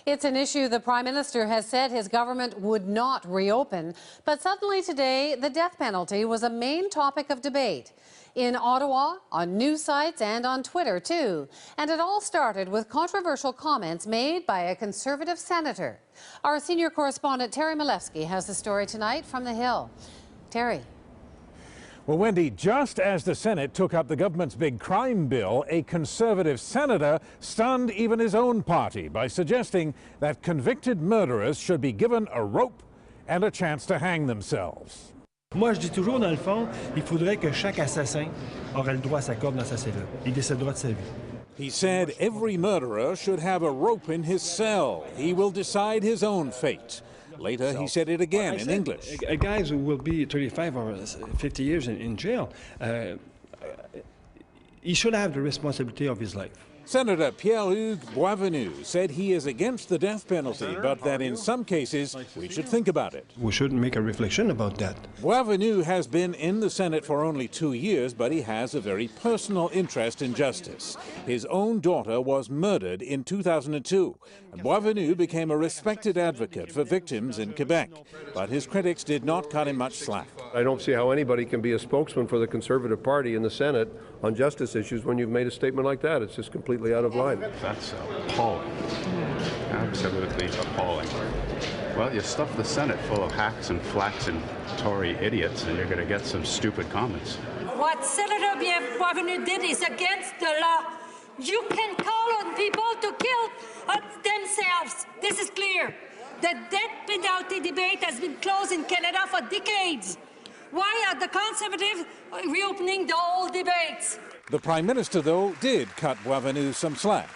It's an issue the Prime Minister has said his government would not reopen. But suddenly today, the death penalty was a main topic of debate. In Ottawa, on news sites and on Twitter too. And it all started with controversial comments made by a Conservative senator. Our senior correspondent Terry Milewski has the story tonight from the Hill. Terry. Well, Wendy, just as the Senate took up the government's big crime bill, a Conservative senator stunned even his own party by suggesting that convicted murderers should be given a rope and a chance to hang themselves. Moi, je dis toujours, dans le fond, il faudrait que chaque assassin aurait le droit à sa corde dans sa cellule. Il décidera de sa vie. He said every murderer should have a rope in his cell. He will decide his own fate. Later, he said it again in English. Guys who will be 35 or 50 years in jail, he should have the responsibility of his life. Senator Pierre-Hugues Boisvenu said he is against the death penalty, but that in some cases we should think about it. We should make a reflection about that. Boisvenu has been in the Senate for only 2 years, but he has a very personal interest in justice. His own daughter was murdered in 2002, and Boisvenu became a respected advocate for victims in Quebec. But his critics did not cut him much slack. I don't see how anybody can be a spokesman for the Conservative Party in the Senate on justice issues when you've made a statement like that. It's just completely out of line. That's appalling. Absolutely appalling. Well, you stuff the Senate full of hacks and flacks and Tory idiots, and you're going to get some stupid comments. What Senator Boisvenu did is against the law. You can call on people to kill themselves. This is clear. The death penalty debate has been closed in Canada for decades. Why are the Conservatives reopening the old debates? The Prime Minister, though, did cut Boisvenu some slack.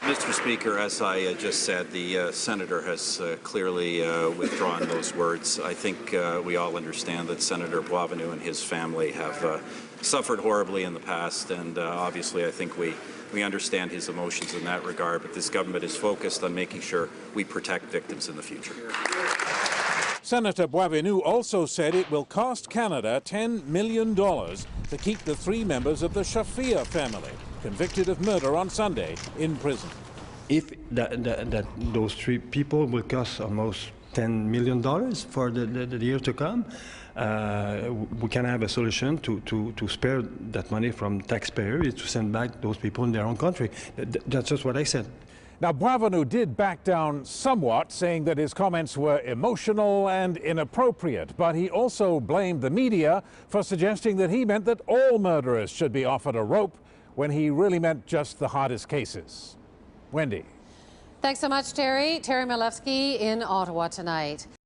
Mr. Speaker, as I just said, the Senator has clearly withdrawn those words. I think we all understand that Senator Boisvenu and his family have suffered horribly in the past, and obviously I think we understand his emotions in that regard, but this government is focused on making sure we protect victims in the future. Senator Boisvenu also said it will cost Canada $10 million to keep the 3 members of the Shafia family, convicted of murder on Sunday, in prison. If those 3 people will cost almost $10 million for the year to come, we can have a solution to spare that money from taxpayers to send back those people in their own country. That's just what I said. Now, Boisvenu did back down somewhat, saying that his comments were emotional and inappropriate, but he also blamed the media for suggesting that he meant that all murderers should be offered a rope when he really meant just the hardest cases. Wendy. Thanks so much, Terry. Terry Milewski in Ottawa tonight.